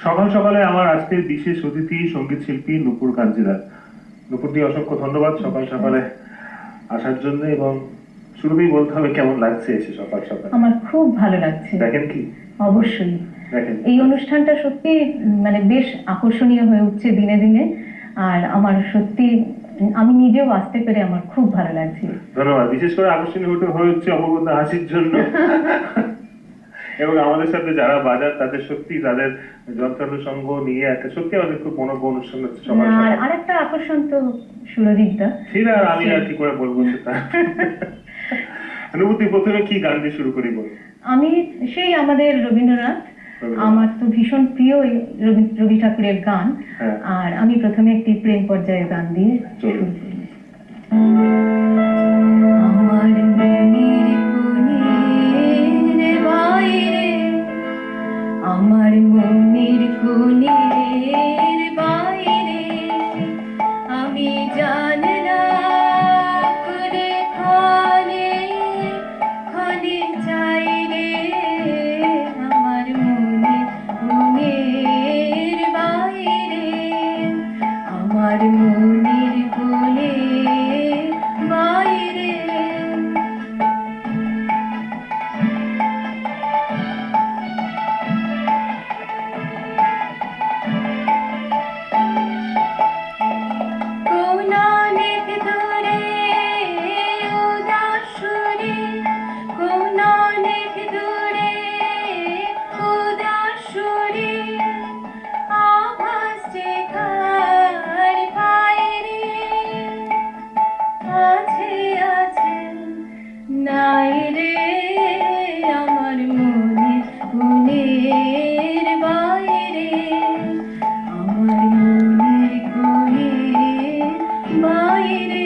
সকাল সকালে আমার আজকের বিশেষ অতিথি সঙ্গীত শিল্পী নুপুর কাঞ্জিলাল। নুপুরদি, অসংখ্য ধন্যবাদ সকাল সকালে আসার জন্য। এবং শুরুতেই বলতে হবে কেমন লাগছে এসে সকাল সকাল? আমার খুব ভালো লাগছে। দেখেন কি? অবশ্যই দেখেন, এই অনুষ্ঠানটা সত্যি মানে বেশ আকর্ষণীয় হয়ে উঠছে দিনে দিনে। আর আমার সত্যি আমি নিজেও আসতে পেরে আমার খুব ভালো লাগছে। ধন্যবাদ। বিশেষ করে আকর্ষণীয় হয়ে উঠছে অপূর্ব হাসির জন্য। এবং আমাদের সাথে যারা বাজার তাদের সত্যি তাদের যন্ত্রানুষঙ্গ নিয়ে একটা সত্যি আমাদের খুব মনোজ্ঞ অনুষ্ঠান হচ্ছে সকাল সকাল। আর একটা আকর্ষণ তো সুরজিৎদা। সেটা আমি আর কি করে বলবো সেটা। অনুভূতি, প্রথমে কি গান দিয়ে শুরু করি বল? আমি সেই আমাদের রবীন্দ্রনাথ, আমার তো ভীষণ প্রিয় রবি ঠাকুরের গান। আর আমি প্রথমে একটি প্রেম পর্যায়ের গান দিয়ে শুরু করি। আমার মনের কোণের বাইরে, আমার মনের কোণের বাইরে আমি জানলা খুলে ক্ষণে ক্ষণে চাই রে, আমার মনের কোণের বাইরে, আমার মনের কোণের বাইরে। কোন অনেক দূরে উদাসরে, কোন অনেক দূরে উদাসরে আভাস যেখার বাইরে আছে আছেন নাই রে, আমার মনে কোণের বাইরে, আমার মনের কোণের বাইরে।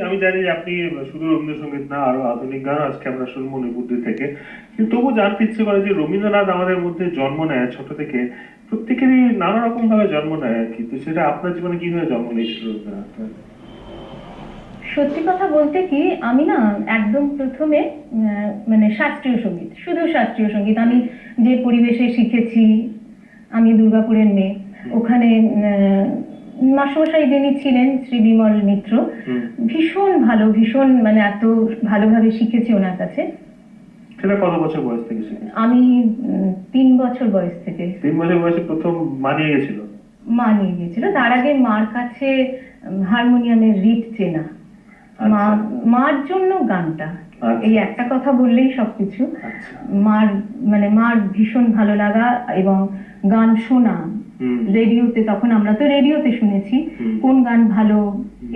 আমি জানি যে আপনি শুধু রবীন্দ্রসঙ্গীত না, আরো আধুনিক গান আজকে আমরা শুনবো নুপুরদি থেকে। কিন্তু তবু জানতে ইচ্ছে করে যে রবীন্দ্রনাথ আমাদের মধ্যে জন্ম নেয় ছোট থেকে, প্রত্যেকেরই নানা রকম ভাবে জন্ম নেয় আর কি। তো সেটা আপনার জীবনে কিভাবে জন্ম নিয়েছিল রবীন্দ্রনাথ? সত্যি কথা বলতে কি, আমি না একদম প্রথমে মানে শাস্ত্রীয় সঙ্গীত, শুধু শাস্ত্রীয় সঙ্গীত আমি যে পরিবেশে শিখেছি। আমি দুর্গাপুরের মেয়ে, ওখানে মাস্টারমশাই যিনি ছিলেন শ্রী বিমল মিত্র, ভীষণ ভালো, ভীষণ মানে এত ভালোভাবে শিখেছি ওনার কাছে। সেটা কত বছর বয়স থেকে শিখেছেন? আমি 3 বছর বয়স থেকে। 3 বছর বয়সে প্রথম মানিয়ে গেছিল? মা নিয়ে গিয়েছিল। তার আগে মার কাছে হারমোনিয়ামের রিড চেনা, মার জন্য গানটা, এই একটা কথা বললেই সবকিছু। মার মানে মার ভীষণ ভালো লাগা এবং গান শোনা রেডিওতে। তখন আমরা তো রেডিওতে শুনেছি কোন গান ভালো,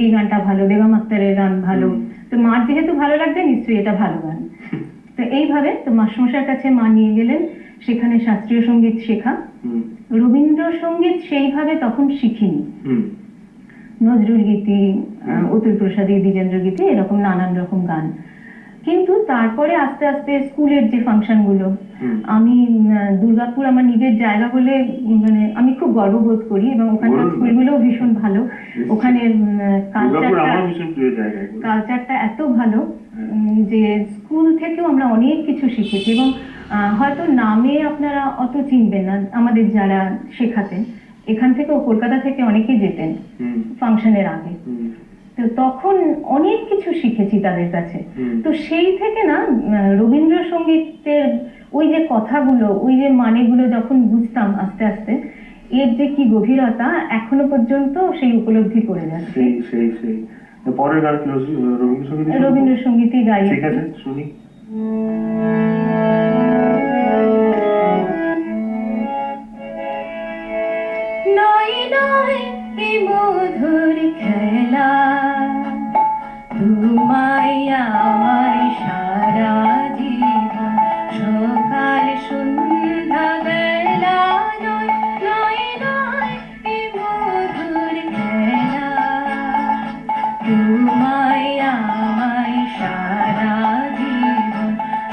এই গানটা ভালো, বেগম আক্তারের গান ভালো, তো মার যেহেতু ভালো লাগবে নিশ্চয়ই এটা ভালো গান। তো এইভাবে তো মাস্টারমশাইয়ের কাছে মা নিয়ে গেলেন, সেখানে শাস্ত্রীয় সঙ্গীত শেখা। রবীন্দ্রসঙ্গীত সেইভাবে তখন শিখিনি। নজরুল গীতি, অতুল প্রসাদী, দ্বিজেন্দ্র গীতি, এরকম নানান রকম গান। কিন্তু তারপরে আস্তে আস্তে স্কুলের যে ফাংশন গুলো, আমি দুর্গাপুর আমার নিজের জায়গা বলে মানে আমি খুব গর্ববোধ করি, এবং ওখানকার স্কুলগুলো ভীষণ ভালো। ওখানে কালচারটা এত ভালো যে স্কুল থেকেও আমরা অনেক কিছু শিখেছি। এবং হয়তো নামে আপনারা অত চিনবেন না, আমাদের যারা শেখাতেন এখান থেকেও কলকাতা থেকে অনেকে যেতেন ফাংশনের আগে, তো তখন অনেক কিছু শিখেছি তাদের কাছে। তো সেই থেকে না রবীন্দ্রসঙ্গীতের ওই যে কথাগুলো, ওই যে মানেগুলো যখন বুঝতাম আস্তে আস্তে, এর যে কি গভীরতা এখনো পর্যন্ত সেই উপলব্ধি করে যাচ্ছে। পরের গান রবীন্দ্রসঙ্গীতই গাই। ঠিক আছে, শুনি। নয় নয় এ মধুর খেলা, তোমায় আমার সারা জীবন সকাল সন্ধ্যা বেলা। নয় নয় নয় এ মধুর খেলা, তোমায় আমার সারা জীবন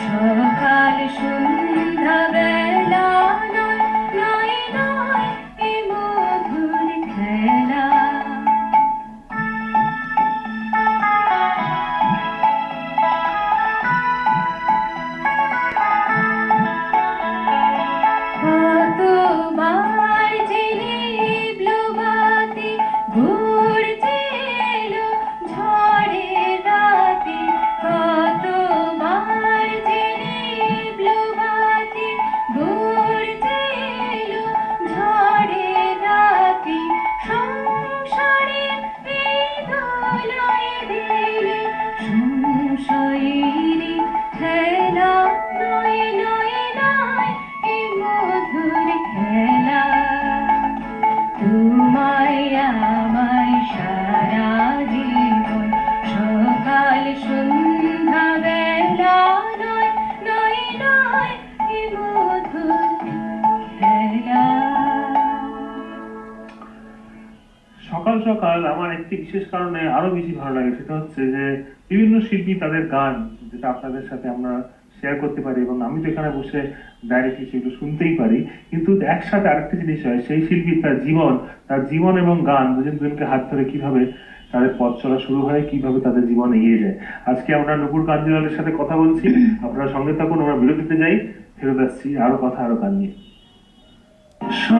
সকাল সন্ধ্যা বেলা। নয় নয় নয় এ মধুর খেলা। সকাল সকাল আমার একটি বিশেষ কারণে আরো বেশি ভালো লাগে, সেটা হচ্ছে যে বিভিন্ন শিল্পী তাদের গান যেটা আপনাদের সাথে আমরা শেয়ার করতে পারি এবং আমি তো এখানে বসে ডাইরেক্টলি সেগুলো শুনতেই পারি, কিন্তু একসাথে আরেকটা জিনিস হয়, সেই শিল্পী তার জীবন এবং গান দুজনকে হাত ধরে কিভাবে তাদের পথ চলা শুরু হয়, কিভাবে তাদের জীবন এগিয়ে যায়। আজকে আমরা নূপুর কাঞ্জিলালের সাথে কথা বলছি, আপনারা সঙ্গে থাকুন, আমরা বিরতিতে যাই, ফেরত আসছি আরো কথা আরো গান নিয়ে।